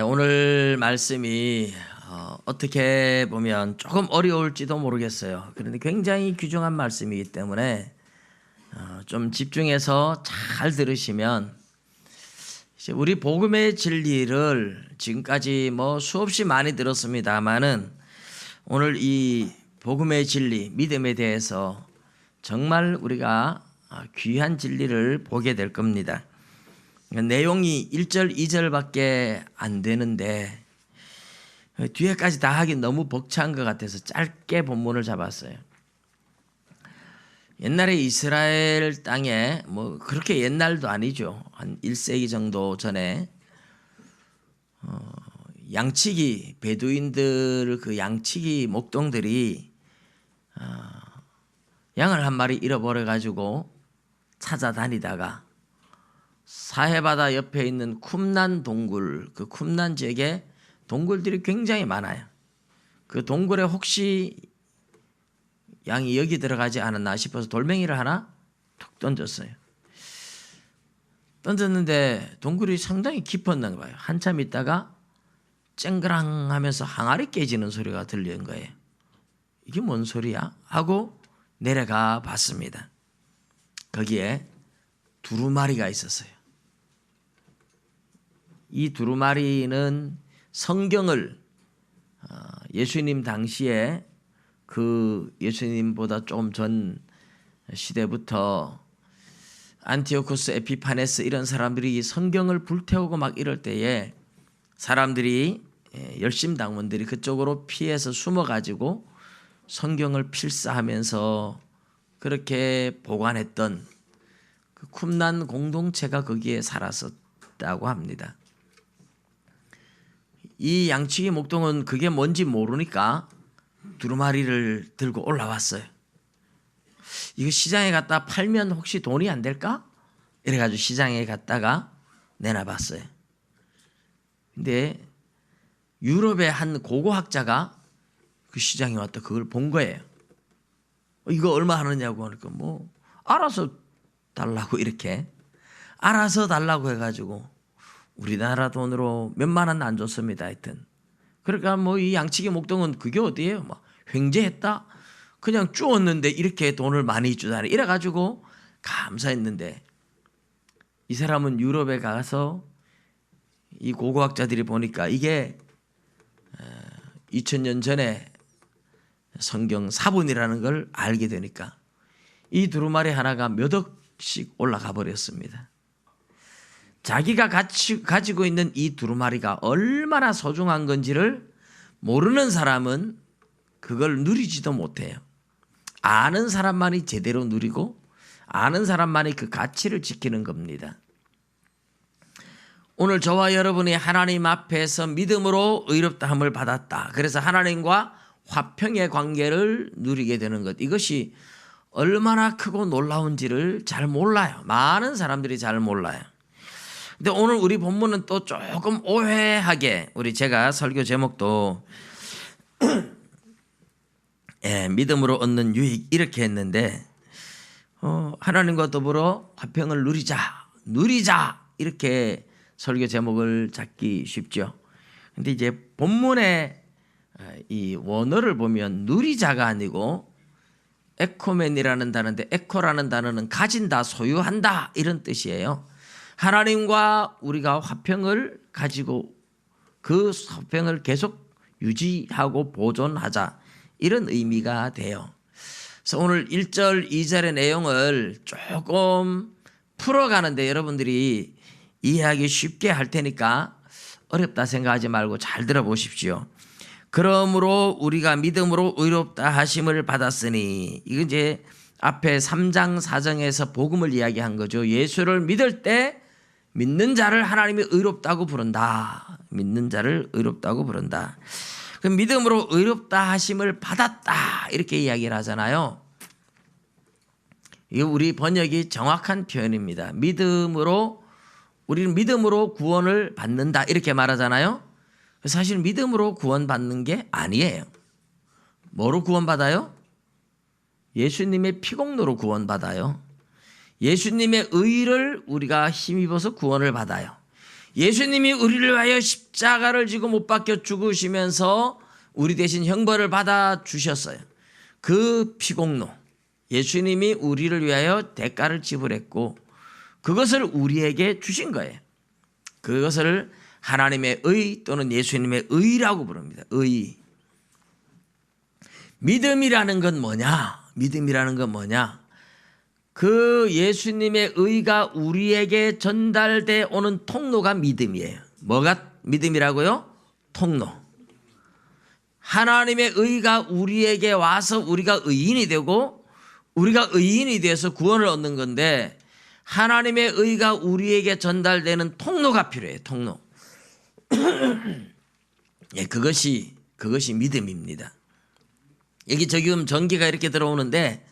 오늘 말씀이 어떻게 보면 조금 어려울지도 모르겠어요. 그런데 굉장히 귀중한 말씀이기 때문에 좀 집중해서 잘 들으시면 이제 우리 복음의 진리를 지금까지 뭐 수없이 많이 들었습니다만은 오늘 이 복음의 진리, 믿음에 대해서 정말 우리가 귀한 진리를 보게 될 겁니다. 내용이 1절, 2절밖에 안 되는데 뒤에까지 다 하긴 너무 벅찬 것 같아서 짧게 본문을 잡았어요. 옛날에 이스라엘 땅에 뭐 그렇게 옛날도 아니죠. 한 1세기 정도 전에 양치기 베두인들 그 양치기 목동들이 양을 한 마리 잃어버려 가지고 찾아다니다가 사해바다 옆에 있는 쿰란 동굴, 그 쿰란 지역에 동굴들이 굉장히 많아요. 그 동굴에 혹시 양이 여기 들어가지 않았나 싶어서 돌멩이를 하나 툭 던졌어요. 던졌는데 동굴이 상당히 깊었나 봐요. 한참 있다가 쨍그랑 하면서 항아리 깨지는 소리가 들리는 거예요. 이게 뭔 소리야? 하고 내려가 봤습니다. 거기에 두루마리가 있었어요. 이 두루마리는 성경을 예수님 당시에 그 예수님보다 조금 전 시대부터 안티오코스 에피파네스 이런 사람들이 성경을 불태우고 막 이럴 때에 사람들이 열심당원들이 그쪽으로 피해서 숨어가지고 성경을 필사하면서 그렇게 보관했던 그 쿰란 공동체가 거기에 살았었다고 합니다. 이 양치기 목동은 그게 뭔지 모르니까 두루마리를 들고 올라왔어요. 이거 시장에 갖다 팔면 혹시 돈이 안 될까? 이래가지고 시장에 갔다가 내놔봤어요. 근데 유럽의 한 고고학자가 그 시장에 왔다 그걸 본 거예요. 이거 얼마 하느냐고 하니까 뭐 알아서 달라고 이렇게 알아서 달라고 해가지고 우리나라 돈으로 몇만 원 안 줬습니다. 하여튼 그러니까 뭐 이 양치기 목동은 그게 어디예요? 막 횡재했다? 그냥 주었는데 이렇게 돈을 많이 주다니 이래가지고 감사했는데 이 사람은 유럽에 가서 이 고고학자들이 보니까 이게 2000년 전에 성경 사본이라는 걸 알게 되니까 이 두루마리 하나가 몇 억씩 올라가 버렸습니다. 자기가 가지고 있는 이 두루마리가 얼마나 소중한 건지를 모르는 사람은 그걸 누리지도 못해요. 아는 사람만이 제대로 누리고 아는 사람만이 그 가치를 지키는 겁니다. 오늘 저와 여러분이 하나님 앞에서 믿음으로 의롭다함을 받았다. 그래서 하나님과 화평의 관계를 누리게 되는 것. 이것이 얼마나 크고 놀라운지를 잘 몰라요. 많은 사람들이 잘 몰라요. 근데 오늘 우리 본문은 또 조금 오해하게 제가 설교 제목도 믿음으로 얻는 유익 이렇게 했는데 하나님과 더불어 화평을 누리자 이렇게 설교 제목을 잡기 쉽죠. 근데 이제 본문의 이 원어를 보면 누리자가 아니고 에코맨이라는 단어인데 에코라는 단어는 가진다, 소유한다 이런 뜻이에요. 하나님과 우리가 화평을 가지고 그 화평을 계속 유지하고 보존하자 이런 의미가 돼요. 그래서 오늘 1절, 2절의 내용을 조금 풀어가는데 여러분들이 이해하기 쉽게 할 테니까 어렵다 생각하지 말고 잘 들어보십시오. 그러므로 우리가 믿음으로 의롭다 하심을 받았으니 이건 이제 앞에 3장 4장에서 복음을 이야기한 거죠. 예수를 믿을 때 믿는 자를 하나님이 의롭다고 부른다. 믿는 자를 의롭다고 부른다. 그 믿음으로 의롭다 하심을 받았다 이렇게 이야기를 하잖아요. 이게 우리 번역이 정확한 표현입니다. 우리는 믿음으로 구원을 받는다 이렇게 말하잖아요. 사실 믿음으로 구원받는 게 아니에요. 뭐로 구원받아요? 예수님의 피공로로 구원받아요. 예수님의 의를 우리가 힘입어서 구원을 받아요. 예수님이 우리를 위하여 십자가를 지고 못 박혀 죽으시면서 우리 대신 형벌을 받아 주셨어요. 그 피공로, 예수님이 우리를 위하여 대가를 지불했고 그것을 우리에게 주신 거예요. 그것을 하나님의 의 또는 예수님의 의라고 부릅니다. 의. 믿음이라는 건 뭐냐? 믿음이라는 건 뭐냐? 그 예수님의 의가 우리에게 전달돼 오는 통로가 믿음이에요. 뭐가 믿음이라고요? 통로. 하나님의 의가 우리에게 와서 우리가 의인이 되고 우리가 의인이 돼서 구원을 얻는 건데 하나님의 의가 우리에게 전달되는 통로가 필요해요. 통로. 예, 그것이 믿음입니다. 여기 지금 전기가 이렇게 들어오는데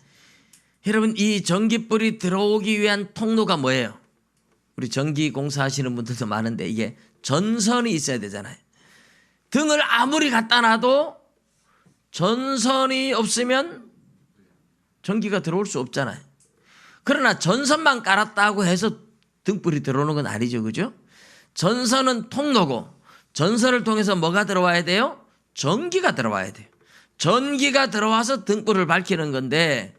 여러분 이 전기불이 들어오기 위한 통로가 뭐예요? 우리 전기 공사하시는 분들도 많은데 이게 전선이 있어야 되잖아요. 등을 아무리 갖다 놔도 전선이 없으면 전기가 들어올 수 없잖아요. 그러나 전선만 깔았다고 해서 등불이 들어오는 건 아니죠. 그죠? 전선은 통로고 전선을 통해서 뭐가 들어와야 돼요? 전기가 들어와야 돼요. 전기가 들어와서 등불을 밝히는 건데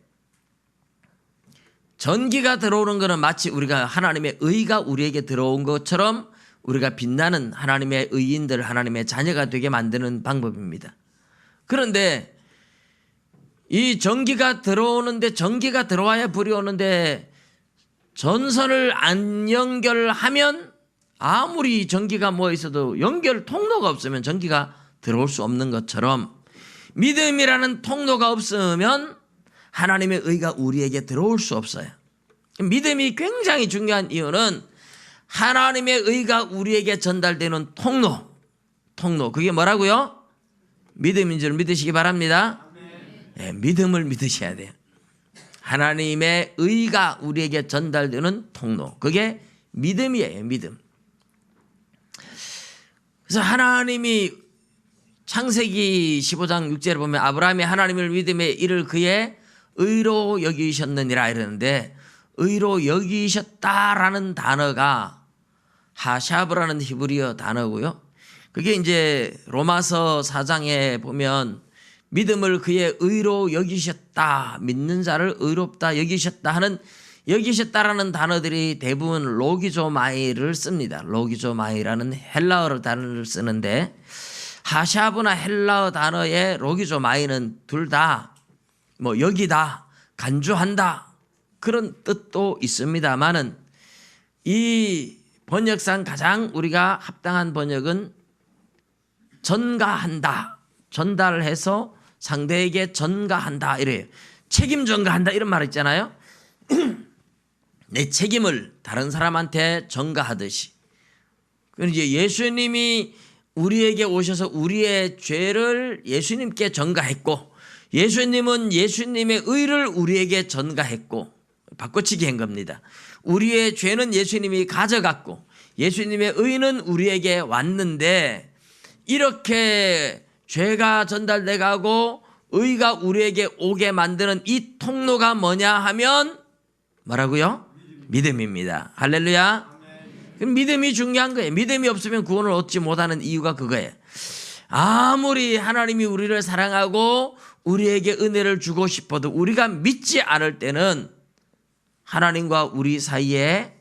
전기가 들어오는 것은 마치 우리가 하나님의 의가 우리에게 들어온 것처럼 우리가 빛나는 하나님의 의인들, 하나님의 자녀가 되게 만드는 방법입니다. 그런데 이 전기가 들어오는데 전기가 들어와야 불이 오는데 전선을 안 연결하면 아무리 전기가 뭐 있어도 연결 통로가 없으면 전기가 들어올 수 없는 것처럼 믿음이라는 통로가 없으면 하나님의 의가 우리에게 들어올 수 없어요. 믿음이 굉장히 중요한 이유는 하나님의 의가 우리에게 전달되는 통로. 그게 뭐라고요? 믿음인 줄 믿으시기 바랍니다. 네, 믿음을 믿으셔야 돼요. 하나님의 의가 우리에게 전달되는 통로. 그게 믿음이에요. 믿음. 그래서 하나님이 창세기 15장 6절을 보면 아브라함이 하나님을 믿음에 이를 그의 의로 여기셨느니라 이러는데 의로 여기셨다라는 단어가 하샤브라는 히브리어 단어고요. 그게 이제 로마서 4장에 보면 믿음을 그의 의로 여기셨다, 믿는 자를 의롭다 여기셨다 하는 여기셨다라는 단어들이 대부분 로기조마이를 씁니다. 로기조마이라는 헬라어 단어를 쓰는데 하샤브나 헬라어 단어의 로기조마이는 둘 다 뭐 여기다, 간주한다 그런 뜻도 있습니다만은 이 번역상 가장 우리가 합당한 번역은 전가한다, 전달해서 상대에게 전가한다 이래요. 책임 전가한다 이런 말 있잖아요. 내 책임을 다른 사람한테 전가하듯이. 이제 예수님이 우리에게 오셔서 우리의 죄를 예수님께 전가했고 예수님은 예수님의 의를 우리에게 전가했고 바꿔치기 한 겁니다. 우리의 죄는 예수님이 가져갔고 예수님의 의는 우리에게 왔는데 이렇게 죄가 전달돼 가고 의가 우리에게 오게 만드는 이 통로가 뭐냐 하면 뭐라고요? 믿음입니다. 할렐루야. 그럼 믿음이 중요한 거예요. 믿음이 없으면 구원을 얻지 못하는 이유가 그거예요. 아무리 하나님이 우리를 사랑하고 우리에게 은혜를 주고 싶어도 우리가 믿지 않을 때는 하나님과 우리 사이에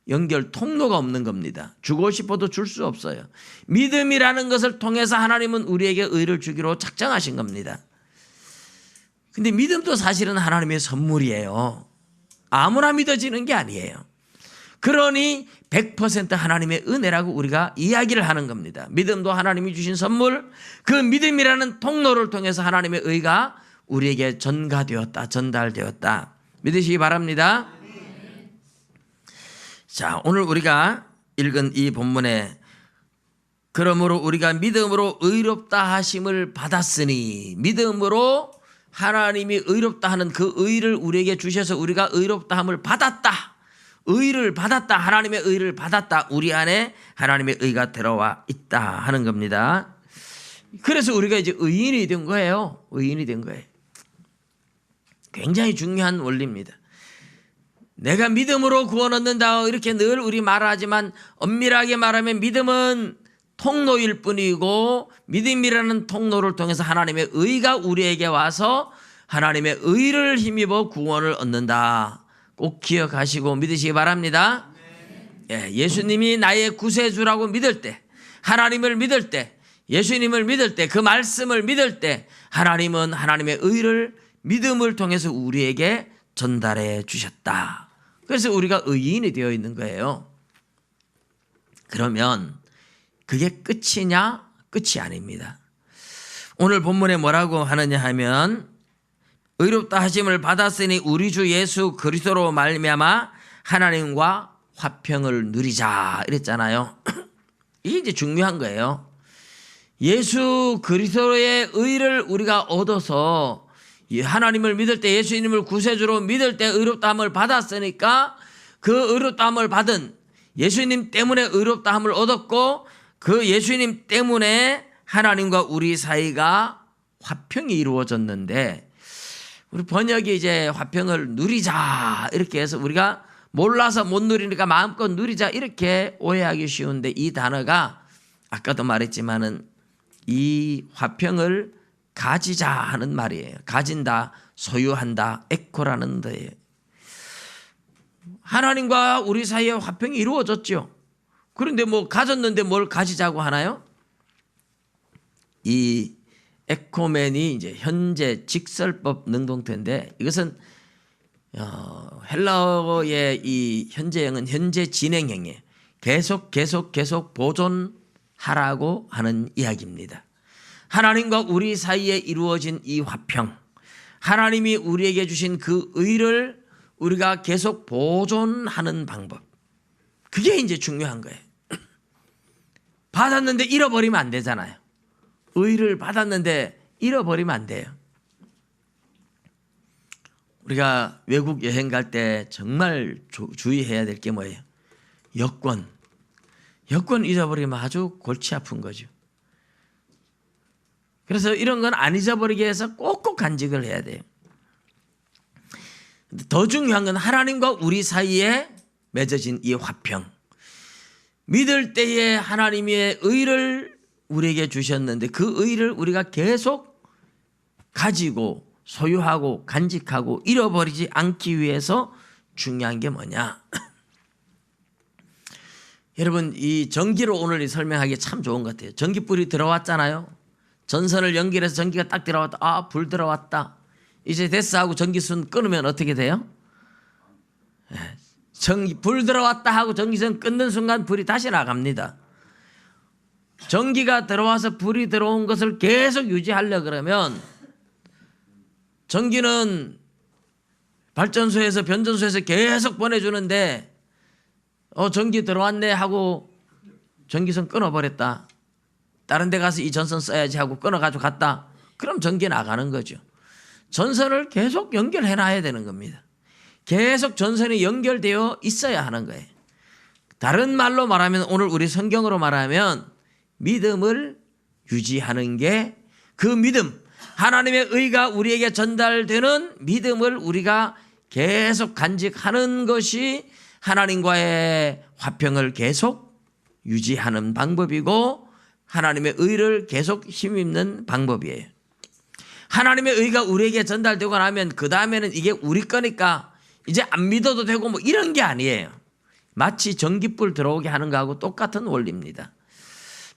연결 통로가 없는 겁니다. 주고 싶어도 줄 수 없어요. 믿음이라는 것을 통해서 하나님은 우리에게 의를 주기로 작정하신 겁니다. 근데 믿음도 사실은 하나님의 선물이에요. 아무나 믿어지는 게 아니에요. 그러니 100% 하나님의 은혜라고 우리가 이야기를 하는 겁니다. 믿음도 하나님이 주신 선물, 그 믿음이라는 통로를 통해서 하나님의 의가 우리에게 전가되었다, 전달되었다. 믿으시기 바랍니다. 자, 오늘 우리가 읽은 이 본문에 그러므로 우리가 믿음으로 의롭다 하심을 받았으니 믿음으로 하나님이 의롭다 하는 그 의를 우리에게 주셔서 우리가 의롭다 함을 받았다. 의를 받았다. 하나님의 의를 받았다. 우리 안에 하나님의 의가 들어와 있다 하는 겁니다. 그래서 우리가 이제 의인이 된 거예요. 의인이 된 거예요. 굉장히 중요한 원리입니다. 내가 믿음으로 구원 얻는다 이렇게 늘 우리 말하지만 엄밀하게 말하면 믿음은 통로일 뿐이고 믿음이라는 통로를 통해서 하나님의 의가 우리에게 와서 하나님의 의를 힘입어 구원을 얻는다. 꼭 기억하시고 믿으시기 바랍니다. 예, 예수님이 나의 구세주라고 믿을 때, 하나님을 믿을 때, 예수님을 믿을 때, 그 말씀을 믿을 때 하나님은 하나님의 의를 믿음을 통해서 우리에게 전달해 주셨다. 그래서 우리가 의인이 되어 있는 거예요. 그러면 그게 끝이냐? 끝이 아닙니다. 오늘 본문에 뭐라고 하느냐 하면 의롭다 하심을 받았으니 우리 주 예수 그리스도로 말미암아 하나님과 화평을 누리자 이랬잖아요. 이게 이제 중요한 거예요. 예수 그리스도의 의를 우리가 얻어서 하나님을 믿을 때, 예수님을 구세주로 믿을 때 의롭다함을 받았으니까 그 의롭다함을 받은 예수님 때문에 의롭다함을 얻었고 그 예수님 때문에 하나님과 우리 사이가 화평이 이루어졌는데 우리 번역이 이제 화평을 누리자 이렇게 해서 우리가 몰라서 못 누리니까 마음껏 누리자 이렇게 오해하기 쉬운데 이 단어가 아까도 말했지만은 이 화평을 가지자 하는 말이에요. 가진다, 소유한다, 에코라는 데예요. 하나님과 우리 사이에 화평이 이루어졌죠. 그런데 뭐 가졌는데 뭘 가지자고 하나요? 이 에코맨이 이제 현재 직설법 능동태인데 이것은 헬라어의 이 현재형은 현재 진행형이에요. 계속 보존하라고 하는 이야기입니다. 하나님과 우리 사이에 이루어진 이 화평, 하나님이 우리에게 주신 그 의를 우리가 계속 보존하는 방법, 그게 이제 중요한 거예요. 받았는데 잃어버리면 안 되잖아요. 의를 받았는데 잃어버리면 안 돼요. 우리가 외국 여행 갈 때 정말 주의해야 될 게 뭐예요? 여권 잊어버리면 아주 골치 아픈 거죠. 그래서 이런 건 안 잊어버리게 해서 꼭꼭 간직을 해야 돼요. 더 중요한 건 하나님과 우리 사이에 맺어진 이 화평. 믿을 때에 하나님의 의를 우리에게 주셨는데 그 의를 우리가 계속 가지고 소유하고 간직하고 잃어버리지 않기 위해서 중요한 게 뭐냐? 여러분 이 전기로 오늘 설명하기 참 좋은 것 같아요. 전기불이 들어왔잖아요. 전선을 연결해서 전기가 딱 들어왔다. 아, 불 들어왔다. 이제 됐어 하고 전기선 끊으면 어떻게 돼요? 불 들어왔다 하고 전기선 끊는 순간 불이 다시 나갑니다. 전기가 들어와서 불이 들어온 것을 계속 유지하려 그러면 전기는 발전소에서 변전소에서 계속 보내주는데 전기 들어왔네 하고 전기선 끊어버렸다. 다른 데 가서 이 전선 써야지 하고 끊어가지고 갔다. 그럼 전기 나가는 거죠. 전선을 계속 연결해 놔야 되는 겁니다. 계속 전선이 연결되어 있어야 하는 거예요. 다른 말로 말하면 오늘 우리 성경으로 말하면 믿음을 유지하는 게 그 믿음, 하나님의 의가 우리에게 전달되는 믿음을 우리가 계속 간직하는 것이 하나님과의 화평을 계속 유지하는 방법이고 하나님의 의를 계속 힘입는 방법이에요. 하나님의 의가 우리에게 전달되고 나면 그 다음에는 이게 우리 거니까 이제 안 믿어도 되고 뭐 이런 게 아니에요. 마치 전기불 들어오게 하는 거하고 똑같은 원리입니다.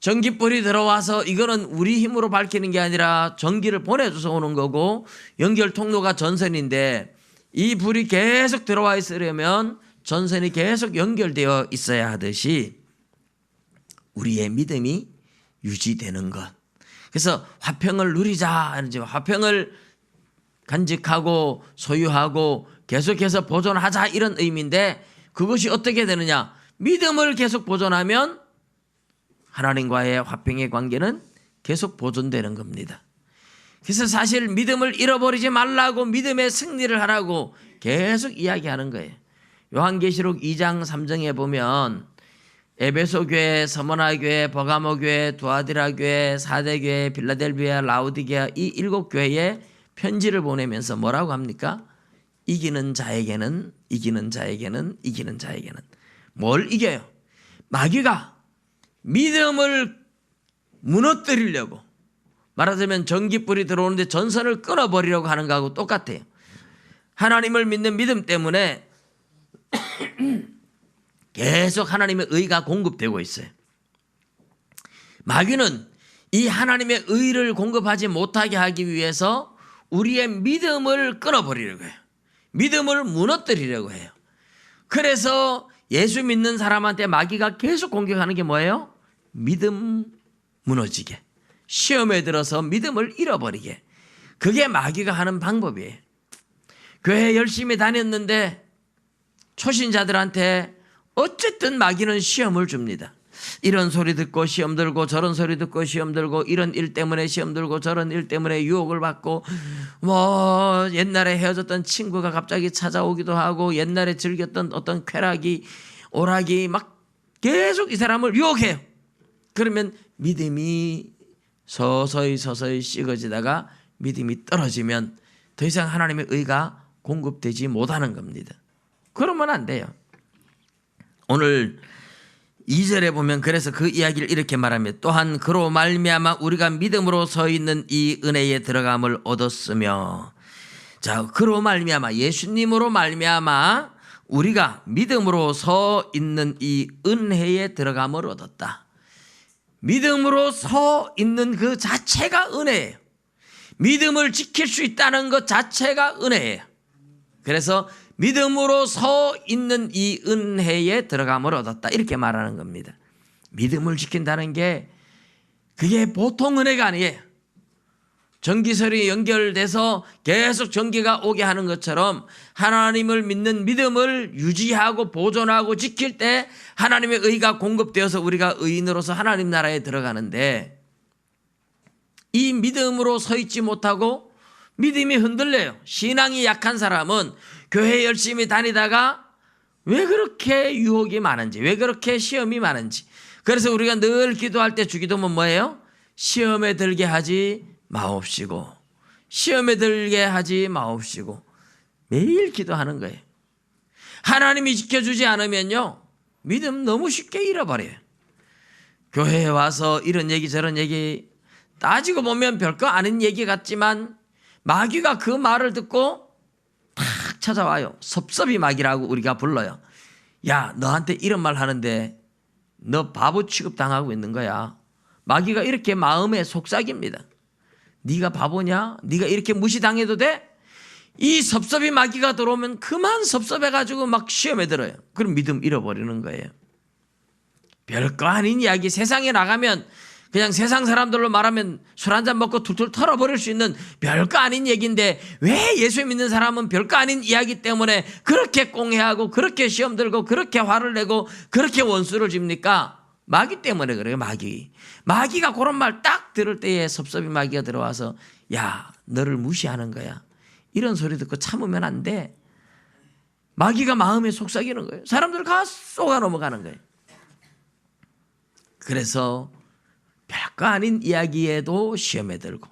전기불이 들어와서 이거는 우리 힘으로 밝히는 게 아니라 전기를 보내줘서 오는 거고 연결 통로가 전선인데 이 불이 계속 들어와 있으려면 전선이 계속 연결되어 있어야 하듯이 우리의 믿음이 유지되는 것. 그래서 화평을 누리자. 화평을 간직하고 소유하고 계속해서 보존하자 이런 의미인데 그것이 어떻게 되느냐. 믿음을 계속 보존하면 하나님과의 화평의 관계는 계속 보존되는 겁니다. 그래서 사실 믿음을 잃어버리지 말라고 믿음의 승리를 하라고 계속 이야기하는 거예요. 요한계시록 2장 3장에 보면 에베소 교회, 서머나 교회, 버가모 교회, 두아디라 교회, 사대 교회, 빌라델비아, 라우디게아 이 7 교회에 편지를 보내면서 뭐라고 합니까? 이기는 자에게는 뭘 이겨요? 마귀가 믿음을 무너뜨리려고, 말하자면 전깃불이 들어오는데 전선을 끊어버리려고 하는 거하고 똑같아요. 하나님을 믿는 믿음 때문에 계속 하나님의 의가 공급되고 있어요. 마귀는 이 하나님의 의를 공급하지 못하게 하기 위해서 우리의 믿음을 끊어버리려고 해요. 믿음을 무너뜨리려고 해요. 그래서 예수 믿는 사람한테 마귀가 계속 공격하는 게 뭐예요? 믿음 무너지게, 시험에 들어서 믿음을 잃어버리게. 그게 마귀가 하는 방법이에요. 교회 열심히 다녔는데 초신자들한테 어쨌든 마귀는 시험을 줍니다. 이런 소리 듣고 시험 들고 저런 소리 듣고 시험 들고 이런 일 때문에 시험 들고 저런 일 때문에 유혹을 받고, 뭐 옛날에 헤어졌던 친구가 갑자기 찾아오기도 하고 옛날에 즐겼던 어떤 쾌락이 오락이 막 계속 이 사람을 유혹해요. 그러면 믿음이 서서히 식어지다가 믿음이 떨어지면 더 이상 하나님의 의가 공급되지 못하는 겁니다. 그러면 안 돼요. 오늘 2절에 보면 그래서 그 이야기를 이렇게 말합니다. 또한 그로 말미암아 우리가 믿음으로 서 있는 이 은혜에 들어감을 얻었으며, 자, 그로 말미암아, 예수님으로 말미암아 우리가 믿음으로 서 있는 이 은혜에 들어감을 얻었다. 믿음으로 서 있는 그 자체가 은혜예요. 믿음을 지킬 수 있다는 것 자체가 은혜예요. 그래서 믿음으로 서 있는 이 은혜에 들어감을 얻었다, 이렇게 말하는 겁니다. 믿음을 지킨다는 게 그게 보통 은혜가 아니에요. 전기설이 연결돼서 계속 전기가 오게 하는 것처럼 하나님을 믿는 믿음을 유지하고 보존하고 지킬 때 하나님의 의가 공급되어서 우리가 의인으로서 하나님 나라에 들어가는데, 이 믿음으로 서 있지 못하고 믿음이 흔들려요. 신앙이 약한 사람은 교회 열심히 다니다가 왜 그렇게 유혹이 많은지, 왜 그렇게 시험이 많은지. 그래서 우리가 늘 기도할 때 주기도문 뭐예요? 시험에 들게 하지 마옵시고, 시험에 들게 하지 마옵시고, 매일 기도하는 거예요. 하나님이 지켜주지 않으면요, 믿음 너무 쉽게 잃어버려요. 교회에 와서 이런 얘기 저런 얘기 따지고 보면 별거 아닌 얘기 같지만 마귀가 그 말을 듣고 탁 찾아와요. 섭섭이 마귀라고 우리가 불러요. 야, 너한테 이런 말 하는데 너 바보 취급당하고 있는 거야. 마귀가 이렇게 마음에 속삭입니다. 네가 바보냐? 네가 이렇게 무시당해도 돼? 이 섭섭이 마귀가 들어오면 그만 섭섭해가지고 막 시험에 들어요. 그럼 믿음 잃어버리는 거예요. 별거 아닌 이야기, 세상에 나가면 그냥 세상 사람들로 말하면 술 한잔 먹고 툴툴 털어버릴 수 있는 별거 아닌 얘기인데, 왜 예수 믿는 사람은 별거 아닌 이야기 때문에 그렇게 꽁해하고 그렇게 시험 들고 그렇게 화를 내고 그렇게 원수를 집니까? 마귀 때문에 그래요. 마귀가 그런 말 딱 들을 때에 섭섭이 마귀가 들어와서, 야, 너를 무시하는 거야, 이런 소리 듣고 참으면 안 돼. 마귀가 마음에 속삭이는 거예요. 사람들 가 쏘가 넘어가는 거예요. 그래서 별거 아닌 이야기에도 시험에 들고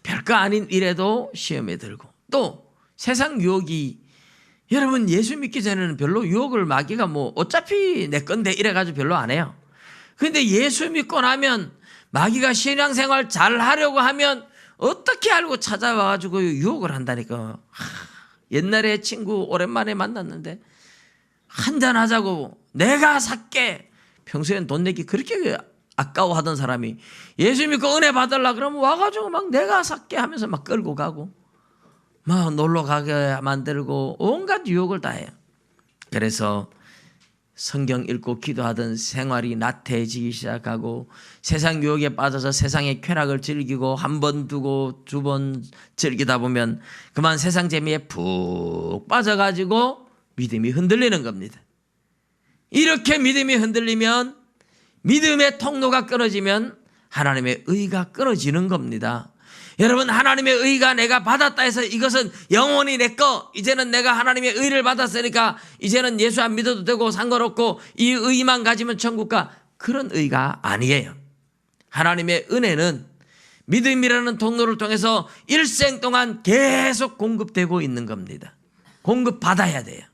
별거 아닌 일에도 시험에 들고, 또 세상 유혹이, 여러분 예수 믿기 전에는 별로 유혹을 마귀가 뭐 어차피 내 건데 이래가지고 별로 안 해요. 근데 예수 믿고 나면 마귀가 신앙생활 잘 하려고 하면 어떻게 알고 찾아와가지고 유혹을 한다니까. 옛날에 친구 오랜만에 만났는데 한잔하자고 내가 살게, 평소엔 돈 내기 그렇게 아까워하던 사람이 예수 믿고 은혜 받으려 그러면 와가지고 막 내가 살게 하면서 막 끌고 가고 막 놀러 가게 만들고 온갖 유혹을 다 해요. 그래서 성경 읽고 기도하던 생활이 나태해지기 시작하고 세상 유혹에 빠져서 세상의 쾌락을 즐기고 한 번 두고 두 번 즐기다 보면 그만 세상 재미에 푹 빠져가지고 믿음이 흔들리는 겁니다. 이렇게 믿음이 흔들리면, 믿음의 통로가 끊어지면 하나님의 의가 끊어지는 겁니다. 여러분, 하나님의 의가 내가 받았다 해서 이것은 영원히 내 거, 이제는 내가 하나님의 의를 받았으니까 이제는 예수 안 믿어도 되고 상관없고 이 의만 가지면 천국 가, 그런 의가 아니에요. 하나님의 은혜는 믿음이라는 통로를 통해서 일생 동안 계속 공급되고 있는 겁니다. 공급받아야 돼요.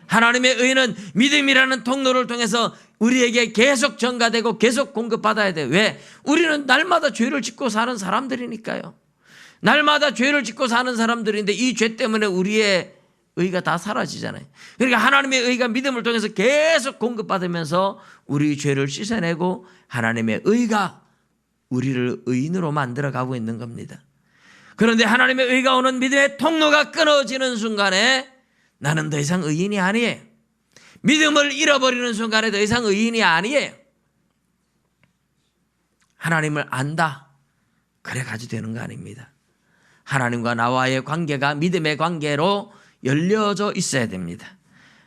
하나님의 의는 믿음이라는 통로를 통해서 우리에게 계속 전가되고 계속 공급받아야 돼요. 왜? 우리는 날마다 죄를 짓고 사는 사람들이니까요. 날마다 죄를 짓고 사는 사람들인데 이 죄 때문에 우리의 의가 다 사라지잖아요. 그러니까 하나님의 의가 믿음을 통해서 계속 공급받으면서 우리 죄를 씻어내고 하나님의 의가 우리를 의인으로 만들어가고 있는 겁니다. 그런데 하나님의 의가 오는 믿음의 통로가 끊어지는 순간에 나는 더 이상 의인이 아니에요. 믿음을 잃어버리는 순간에 더 이상 의인이 아니에요. 하나님을 안다. 그래 가지고 되는 거 아닙니다. 하나님과 나와의 관계가 믿음의 관계로 열려져 있어야 됩니다.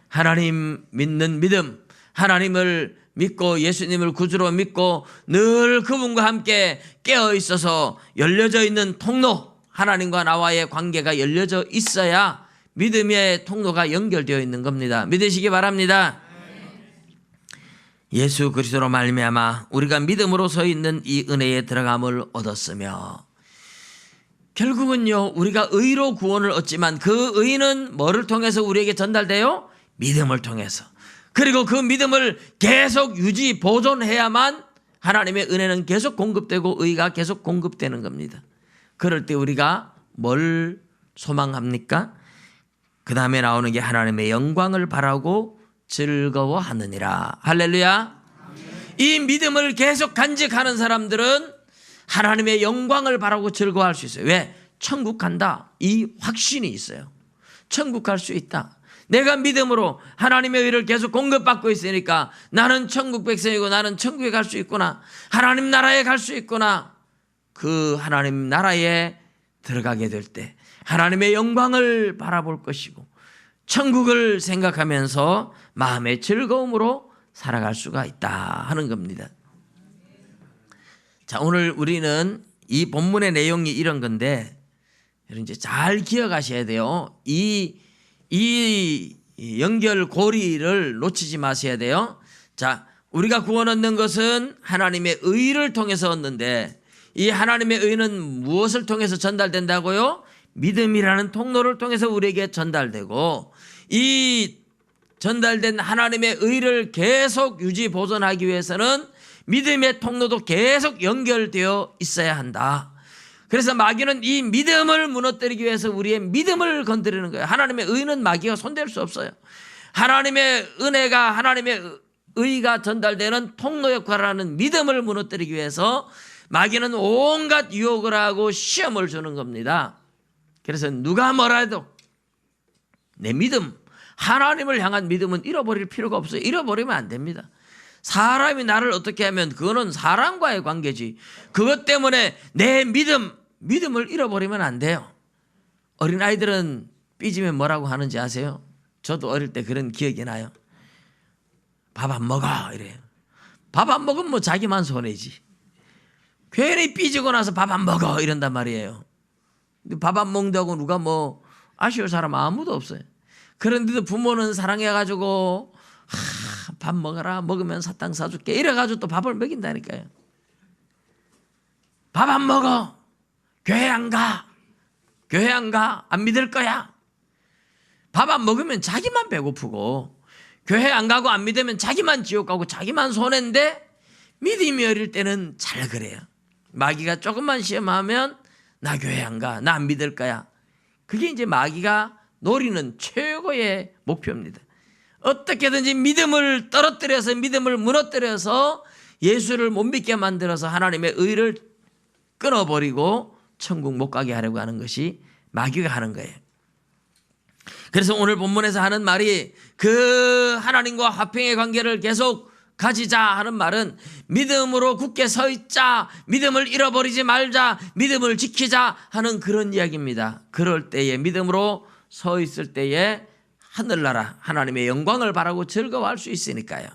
하나님 믿는 믿음, 하나님을 믿고 예수님을 구주로 믿고 늘 그분과 함께 깨어 있어서 열려져 있는 통로, 하나님과 나와의 관계가 열려져 있어야 믿음의 통로가 연결되어 있는 겁니다. 믿으시기 바랍니다. 예수 그리스도로 말미암아 우리가 믿음으로 서 있는 이 은혜에 들어감을 얻었으며, 결국은요 우리가 의로 구원을 얻지만 그 의는 뭐를 통해서 우리에게 전달돼요? 믿음을 통해서. 그리고 그 믿음을 계속 유지 보존해야만 하나님의 은혜는 계속 공급되고 의가 계속 공급되는 겁니다. 그럴 때 우리가 뭘 소망합니까? 그 다음에 나오는 게 하나님의 영광을 바라고 즐거워하느니라. 할렐루야. 이 믿음을 계속 간직하는 사람들은 하나님의 영광을 바라고 즐거워할 수 있어요. 왜? 천국 간다. 이 확신이 있어요. 천국 갈 수 있다. 내가 믿음으로 하나님의 의를 계속 공급받고 있으니까 나는 천국 백성이고 나는 천국에 갈 수 있구나. 하나님 나라에 갈 수 있구나. 그 하나님 나라에 들어가게 될 때 하나님의 영광을 바라볼 것이고 천국을 생각하면서 마음의 즐거움으로 살아갈 수가 있다 하는 겁니다. 자, 오늘 우리는 이 본문의 내용이 이런 건데 여러분 이제 잘 기억하셔야 돼요. 이 연결고리를 놓치지 마셔야 돼요. 자, 우리가 구원 얻는 것은 하나님의 의를 통해서 얻는데 이 하나님의 의는 무엇을 통해서 전달된다고요? 믿음이라는 통로를 통해서 우리에게 전달되고, 이 전달된 하나님의 의를 계속 유지 보존하기 위해서는 믿음의 통로도 계속 연결되어 있어야 한다. 그래서 마귀는 이 믿음을 무너뜨리기 위해서 우리의 믿음을 건드리는 거예요. 하나님의 의는 마귀가 손댈 수 없어요. 하나님의 은혜가, 하나님의 의가 전달되는 통로 역할을 하는 믿음을 무너뜨리기 위해서 마귀는 온갖 유혹을 하고 시험을 주는 겁니다. 그래서 누가 뭐라 해도 내 믿음, 하나님을 향한 믿음은 잃어버릴 필요가 없어요. 잃어버리면 안 됩니다. 사람이 나를 어떻게 하면 그거는 사람과의 관계지, 그것 때문에 내 믿음을 잃어버리면 안 돼요. 어린아이들은 삐지면 뭐라고 하는지 아세요? 저도 어릴 때 그런 기억이 나요. 밥 안 먹어 이래요. 밥 안 먹으면 뭐 자기만 손해지. 괜히 삐지고 나서 밥 안 먹어 이런단 말이에요. 밥 안 먹는다고 누가 뭐 아쉬울 사람 아무도 없어요. 그런데도 부모는 사랑해가지고 밥 먹어라, 먹으면 사탕 사줄게 이래가지고 또 밥을 먹인다니까요. 밥 안 먹어, 교회 안 가, 안 믿을 거야. 밥 안 먹으면 자기만 배고프고 교회 안 가고 안 믿으면 자기만 지옥 가고 자기만 손해인데, 믿음이 어릴 때는 잘 그래요. 마귀가 조금만 시험하면 나 교회 안 가, 나 안 믿을 거야. 그게 이제 마귀가 노리는 최고의 목표입니다. 어떻게든지 믿음을 떨어뜨려서, 믿음을 무너뜨려서 예수를 못 믿게 만들어서 하나님의 의를 끊어버리고 천국 못 가게 하려고 하는 것이 마귀가 하는 거예요. 그래서 오늘 본문에서 하는 말이 그 하나님과 화평의 관계를 계속 가지자 하는 말은 믿음으로 굳게 서 있자, 믿음을 잃어버리지 말자, 믿음을 지키자 하는 그런 이야기입니다. 그럴 때에, 믿음으로 서 있을 때에 하늘나라 하나님의 영광을 바라고 즐거워할 수 있으니까요.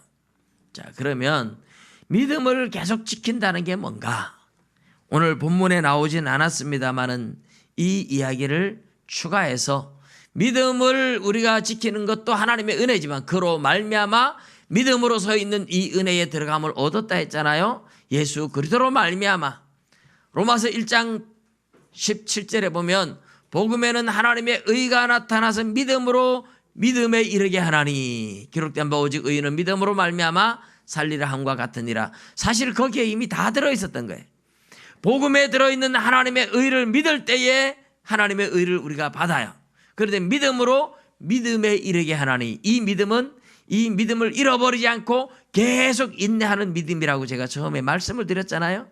자, 그러면 믿음을 계속 지킨다는 게 뭔가? 오늘 본문에 나오진 않았습니다만은 이 이야기를 추가해서 믿음을 우리가 지키는 것도 하나님의 은혜지만 그로 말미암아 믿음으로 서 있는 이 은혜에 들어감을 얻었다 했잖아요. 예수 그리스도로 말미암아. 로마서 1장 17절에 보면 복음에는 하나님의 의가 나타나서 믿음으로 믿음에 이르게 하나니 기록된 바 오직 의인은 믿음으로 말미암아 살리라 함과 같으니라. 사실 거기에 이미 다 들어있었던 거예요. 복음에 들어있는 하나님의 의를 믿을 때에 하나님의 의를 우리가 받아요. 그런데 믿음으로 믿음에 이르게 하나니, 이 믿음은 이 믿음을 잃어버리지 않고 계속 인내하는 믿음이라고 제가 처음에 말씀을 드렸잖아요.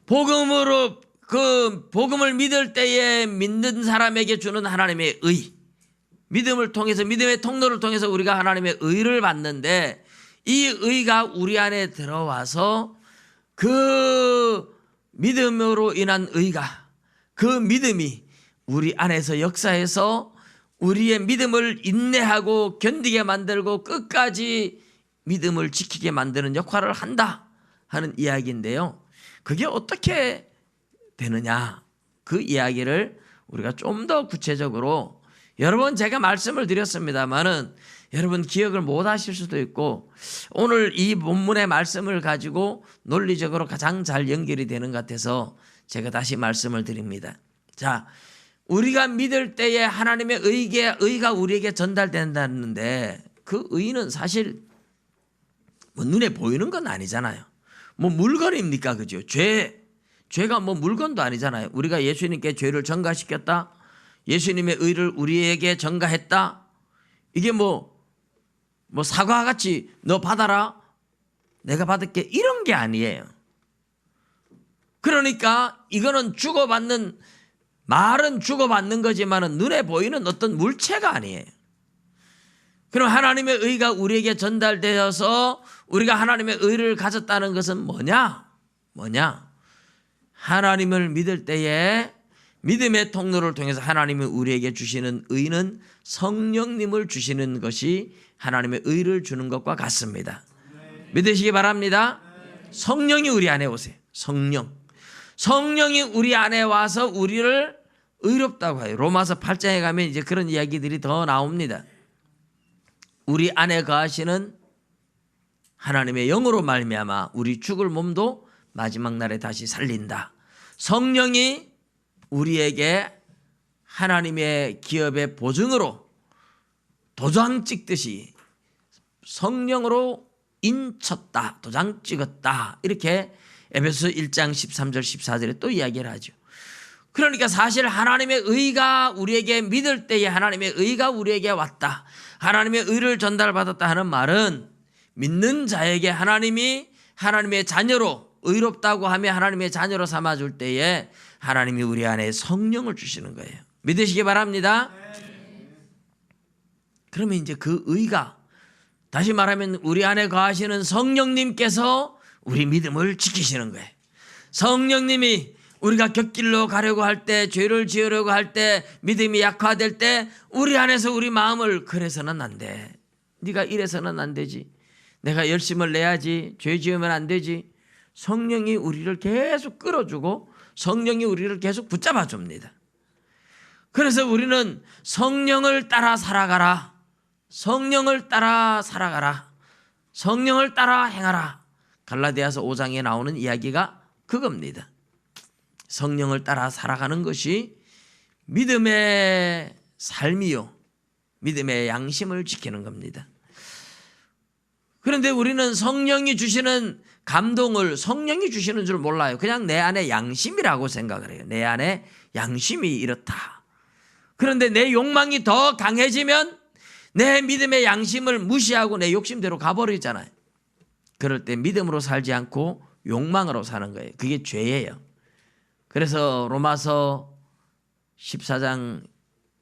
복음으로 그 복음을 믿을 때에 믿는 사람에게 주는 하나님의 의, 믿음을 통해서, 믿음의 통로를 통해서 우리가 하나님의 의를 받는데, 이 의가 우리 안에 들어와서 그 믿음으로 인한 의가, 그 믿음이 우리 안에서 역사해서 우리의 믿음을 인내하고 견디게 만들고 끝까지 믿음을 지키게 만드는 역할을 한다 하는 이야기인데요. 그게 어떻게 되느냐, 그 이야기를 우리가 좀 더 구체적으로, 여러 번 제가 말씀을 드렸습니다마는 여러분 기억을 못 하실 수도 있고, 오늘 이 본문의 말씀을 가지고 논리적으로 가장 잘 연결이 되는 것 같아서 제가 다시 말씀을 드립니다. 자, 우리가 믿을 때에 하나님의 의가 우리에게 전달된다는데, 그 의는 사실 뭐 눈에 보이는 건 아니잖아요. 뭐 물건입니까? 그죠? 죄가 뭐 물건도 아니잖아요. 우리가 예수님께 죄를 전가시켰다, 예수님의 의를 우리에게 전가했다, 이게 뭐 사과같이 너 받아라, 내가 받을게, 이런 게 아니에요. 그러니까 이거는 주고받는, 말은 주고받는 거지만은 눈에 보이는 어떤 물체가 아니에요. 그럼 하나님의 의가 우리에게 전달되어서 우리가 하나님의 의를 가졌다는 것은 뭐냐? 하나님을 믿을 때에 믿음의 통로를 통해서 하나님이 우리에게 주시는 의는 성령님을 주시는 것이 하나님의 의를 주는 것과 같습니다. 믿으시기 바랍니다. 성령이 우리 안에 오세요. 성령이 우리 안에 와서 우리를 의롭다고 해요. 로마서 8장에 가면 이제 그런 이야기들이 더 나옵니다. 우리 안에 거하시는 하나님의 영으로 말미암아 우리 죽을 몸도 마지막 날에 다시 살린다. 성령이 우리에게 하나님의 기업의 보증으로 도장 찍듯이 성령으로 인쳤다, 도장 찍었다, 이렇게 에베소서 1장 13절 14절에 또 이야기를 하죠. 그러니까 사실 하나님의 의가 우리에게, 믿을 때에 하나님의 의가 우리에게 왔다, 하나님의 의를 전달받았다 하는 말은 믿는 자에게 하나님이 하나님의 자녀로, 의롭다고 하며 하나님의 자녀로 삼아줄 때에 하나님이 우리 안에 성령을 주시는 거예요. 믿으시기 바랍니다. 그러면 이제 그 의가, 다시 말하면 우리 안에 거하시는 성령님께서 우리 믿음을 지키시는 거예요. 성령님이 우리가 곁길로 가려고 할 때, 죄를 지으려고 할 때, 믿음이 약화될 때 우리 안에서 우리 마음을, 그래서는 안 돼, 네가 이래서는 안 되지, 내가 열심을 내야지, 죄 지으면 안 되지, 성령이 우리를 계속 끌어주고 성령이 우리를 계속 붙잡아 줍니다. 그래서 우리는 성령을 따라 살아가라, 성령을 따라 살아가라, 성령을 따라 행하라. 갈라디아서 5장에 나오는 이야기가 그겁니다. 성령을 따라 살아가는 것이 믿음의 삶이요, 믿음의 양심을 지키는 겁니다. 그런데 우리는 성령이 주시는 감동을 성령이 주시는 줄 몰라요. 그냥 내 안에 양심이라고 생각을 해요. 내 안에 양심이 이렇다. 그런데 내 욕망이 더 강해지면 내 믿음의 양심을 무시하고 내 욕심대로 가버리잖아요. 그럴 때 믿음으로 살지 않고 욕망으로 사는 거예요. 그게 죄예요. 그래서 로마서 14장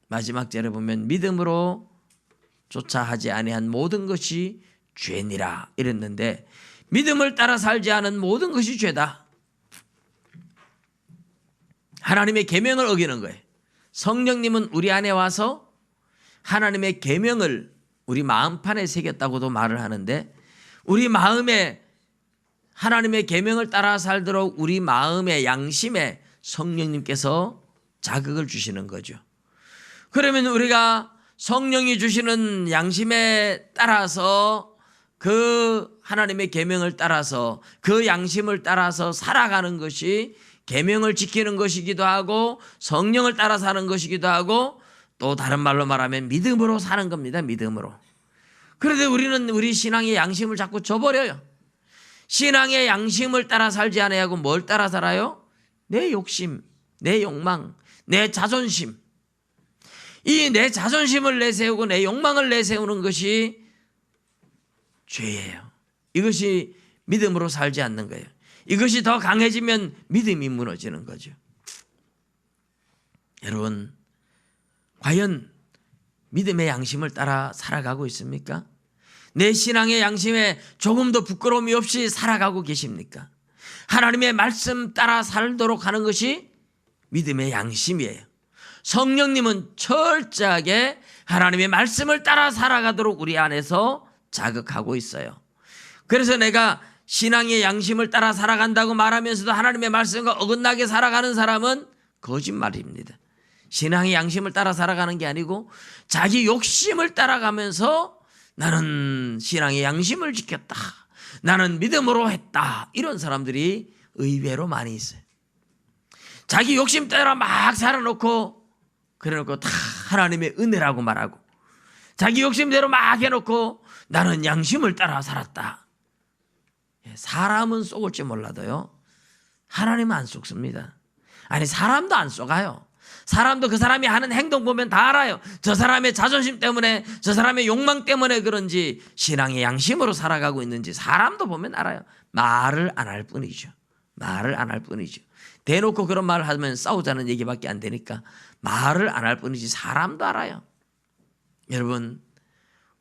마지막 절에 보면 믿음으로 조차 하지 아니한 모든 것이 죄니라 이랬는데, 믿음을 따라 살지 않은 모든 것이 죄다. 하나님의 계명을 어기는 거예요. 성령님은 우리 안에 와서 하나님의 계명을 우리 마음판에 새겼다고도 말을 하는데, 우리 마음에 하나님의 계명을 따라 살도록 우리 마음의 양심에 성령님께서 자극을 주시는 거죠. 그러면 우리가 성령이 주시는 양심에 따라서, 그 하나님의 계명을 따라서, 그 양심을 따라서 살아가는 것이 계명을 지키는 것이기도 하고 성령을 따라 사는 것이기도 하고 또 다른 말로 말하면 믿음으로 사는 겁니다. 믿음으로. 그런데 우리는 우리 신앙의 양심을 자꾸 저버려요. 신앙의 양심을 따라 살지 아니하고 뭘 따라 살아요? 내 욕심, 내 욕망, 내 자존심. 이 내 자존심을 내세우고 내 욕망을 내세우는 것이 죄예요. 이것이 믿음으로 살지 않는 거예요. 이것이 더 강해지면 믿음이 무너지는 거죠. 여러분, 과연 믿음의 양심을 따라 살아가고 있습니까? 내 신앙의 양심에 조금도 부끄러움이 없이 살아가고 계십니까? 하나님의 말씀 따라 살도록 하는 것이 믿음의 양심이에요. 성령님은 철저하게 하나님의 말씀을 따라 살아가도록 우리 안에서 자극하고 있어요. 그래서 내가 신앙의 양심을 따라 살아간다고 말하면서도 하나님의 말씀과 어긋나게 살아가는 사람은 거짓말입니다. 신앙의 양심을 따라 살아가는 게 아니고 자기 욕심을 따라가면서 나는 신앙의 양심을 지켰다, 나는 믿음으로 했다, 이런 사람들이 의외로 많이 있어요. 자기 욕심 따라 막 살아놓고 그래놓고 다 하나님의 은혜라고 말하고 자기 욕심대로 막 해놓고 나는 양심을 따라 살았다. 사람은 속을지 몰라도요, 하나님은 안 속습니다. 아니, 사람도 안 속아요. 사람도 그 사람이 하는 행동 보면 다 알아요. 저 사람의 자존심 때문에, 저 사람의 욕망 때문에 그런지 신앙의 양심으로 살아가고 있는지 사람도 보면 알아요. 말을 안 할 뿐이죠. 말을 안 할 뿐이죠. 대놓고 그런 말을 하면 싸우자는 얘기밖에 안 되니까 말을 안 할 뿐이지 사람도 알아요. 여러분,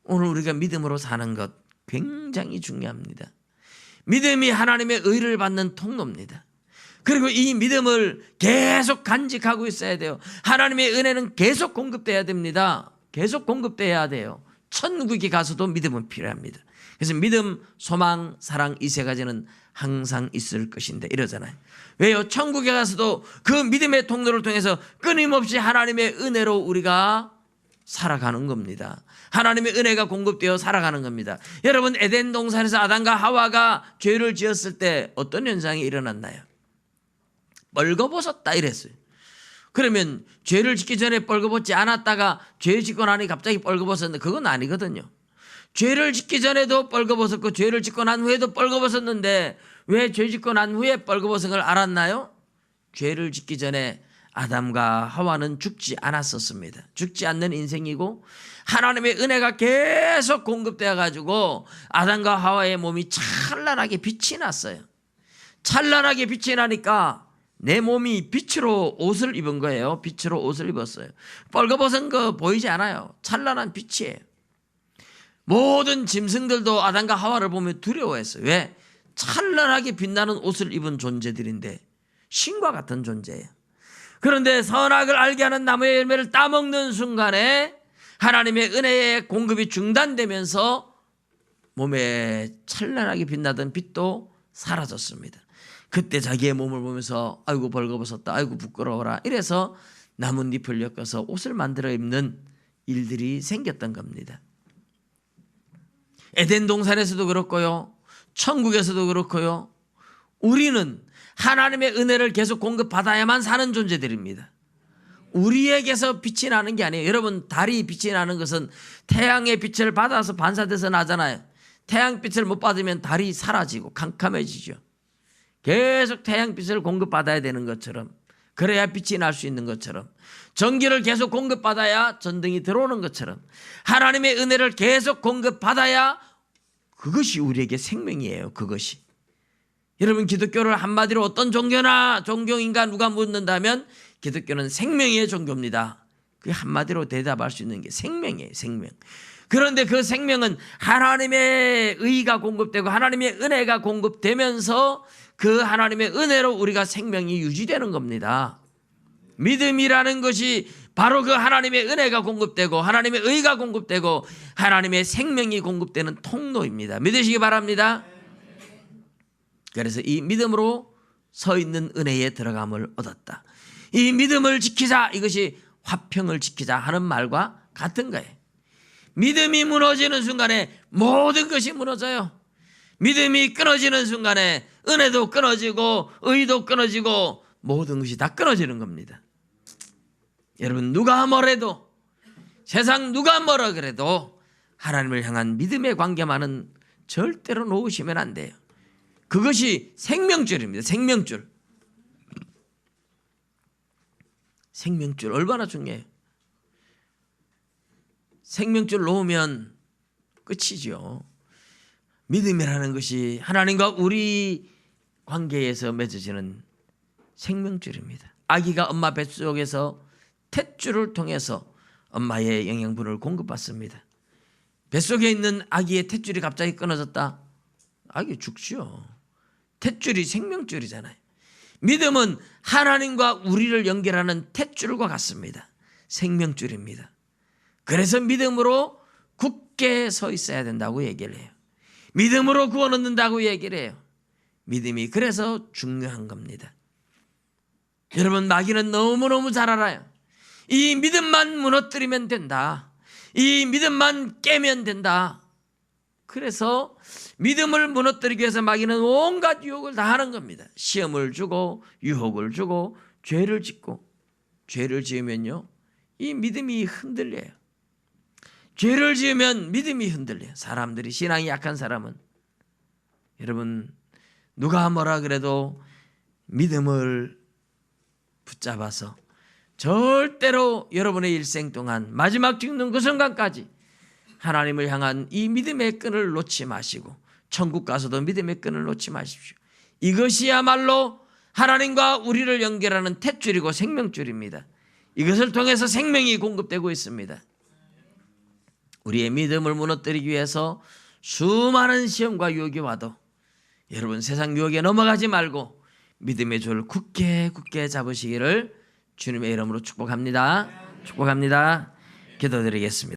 오늘 우리가 믿음으로 사는 것 굉장히 중요합니다. 믿음이 하나님의 의를 받는 통로입니다. 그리고 이 믿음을 계속 간직하고 있어야 돼요. 하나님의 은혜는 계속 공급돼야 됩니다. 계속 공급돼야 돼요. 천국에 가서도 믿음은 필요합니다. 그래서 믿음, 소망, 사랑 이 세 가지는 항상 있을 것인데 이러잖아요. 왜요? 천국에 가서도 그 믿음의 통로를 통해서 끊임없이 하나님의 은혜로 우리가 살아가는 겁니다. 하나님의 은혜가 공급되어 살아가는 겁니다. 여러분, 에덴 동산에서 아담과 하와가 죄를 지었을 때 어떤 현상이 일어났나요? 뻘거벗었다 이랬어요. 그러면 죄를 짓기 전에 뻘거벗지 않았다가 죄 짓고 나니 갑자기 뻘거벗었는데 그건 아니거든요. 죄를 짓기 전에도 뻘거벗었고 죄를 짓고 난 후에도 뻘거벗었는데 왜 죄 짓고 난 후에 뻘거벗은 걸 알았나요? 죄를 짓기 전에 아담과 하와는 죽지 않았었습니다. 죽지 않는 인생이고 하나님의 은혜가 계속 공급되어 가지고 아담과 하와의 몸이 찬란하게 빛이 났어요. 찬란하게 빛이 나니까 내 몸이 빛으로 옷을 입은 거예요. 빛으로 옷을 입었어요. 뻘거벗은 거 보이지 않아요. 찬란한 빛이에요. 모든 짐승들도 아담과 하와를 보며 두려워했어요. 왜? 찬란하게 빛나는 옷을 입은 존재들인데 신과 같은 존재예요. 그런데 선악을 알게 하는 나무의 열매를 따먹는 순간에 하나님의 은혜의 공급이 중단되면서 몸에 찬란하게 빛나던 빛도 사라졌습니다. 그때 자기의 몸을 보면서 아이고 벌거벗었다, 아이고 부끄러워라, 이래서 나뭇잎을 엮어서 옷을 만들어 입는 일들이 생겼던 겁니다. 에덴 동산에서도 그렇고요, 천국에서도 그렇고요, 우리는 하나님의 은혜를 계속 공급받아야만 사는 존재들입니다. 우리에게서 빛이 나는 게 아니에요. 여러분, 달이 빛이 나는 것은 태양의 빛을 받아서 반사돼서 나잖아요. 태양빛을 못 받으면 달이 사라지고 캄캄해지죠. 계속 태양빛을 공급받아야 되는 것처럼, 그래야 빛이 날 수 있는 것처럼, 전기를 계속 공급받아야 전등이 들어오는 것처럼 하나님의 은혜를 계속 공급받아야 그것이 우리에게 생명이에요. 그것이. 여러분, 기독교를 한마디로 어떤 종교나 종교인가 누가 묻는다면 기독교는 생명의 종교입니다. 그게 한마디로 대답할 수 있는 게 생명이에요. 생명. 그런데 그 생명은 하나님의 의가 공급되고 하나님의 은혜가 공급되면서 그 하나님의 은혜로 우리가 생명이 유지되는 겁니다. 믿음이라는 것이 바로 그 하나님의 은혜가 공급되고 하나님의 의가 공급되고 하나님의 생명이 공급되는 통로입니다. 믿으시기 바랍니다. 그래서 이 믿음으로 서 있는 은혜에 들어감을 얻었다. 이 믿음을 지키자, 이것이 화평을 지키자 하는 말과 같은 거예요. 믿음이 무너지는 순간에 모든 것이 무너져요. 믿음이 끊어지는 순간에 은혜도 끊어지고 의도 끊어지고 모든 것이 다 끊어지는 겁니다. 여러분, 누가 뭐래도, 세상 누가 뭐라 그래도 하나님을 향한 믿음의 관계만은 절대로 놓으시면 안 돼요. 그것이 생명줄입니다. 생명줄. 생명줄 얼마나 중요해요. 생명줄 놓으면 끝이죠. 믿음이라는 것이 하나님과 우리 관계에서 맺어지는 생명줄입니다. 아기가 엄마 뱃속에서 탯줄을 통해서 엄마의 영양분을 공급받습니다. 뱃속에 있는 아기의 탯줄이 갑자기 끊어졌다? 아기 죽죠. 탯줄이 생명줄이잖아요. 믿음은 하나님과 우리를 연결하는 탯줄과 같습니다. 생명줄입니다. 그래서 믿음으로 굳게 서 있어야 된다고 얘기를 해요. 믿음으로 구원 얻는다고 얘기를 해요. 믿음이 그래서 중요한 겁니다. 여러분, 마귀는 너무너무 잘 알아요. 이 믿음만 무너뜨리면 된다. 이 믿음만 깨면 된다. 그래서 믿음을 무너뜨리기 위해서 마귀는 온갖 유혹을 다 하는 겁니다. 시험을 주고 유혹을 주고 죄를 짓고, 죄를 지으면요 이 믿음이 흔들려요. 죄를 지으면 믿음이 흔들려요. 사람들이, 신앙이 약한 사람은, 여러분, 누가 뭐라 그래도 믿음을 붙잡아서 절대로 여러분의 일생 동안 마지막 죽는 그 순간까지 하나님을 향한 이 믿음의 끈을 놓지 마시고, 천국 가서도 믿음의 끈을 놓지 마십시오. 이것이야말로 하나님과 우리를 연결하는 탯줄이고 생명줄입니다. 이것을 통해서 생명이 공급되고 있습니다. 우리의 믿음을 무너뜨리기 위해서 수많은 시험과 유혹이 와도 여러분, 세상 유혹에 넘어가지 말고 믿음의 줄을 굳게 잡으시기를 주님의 이름으로 축복합니다. 축복합니다. 기도드리겠습니다.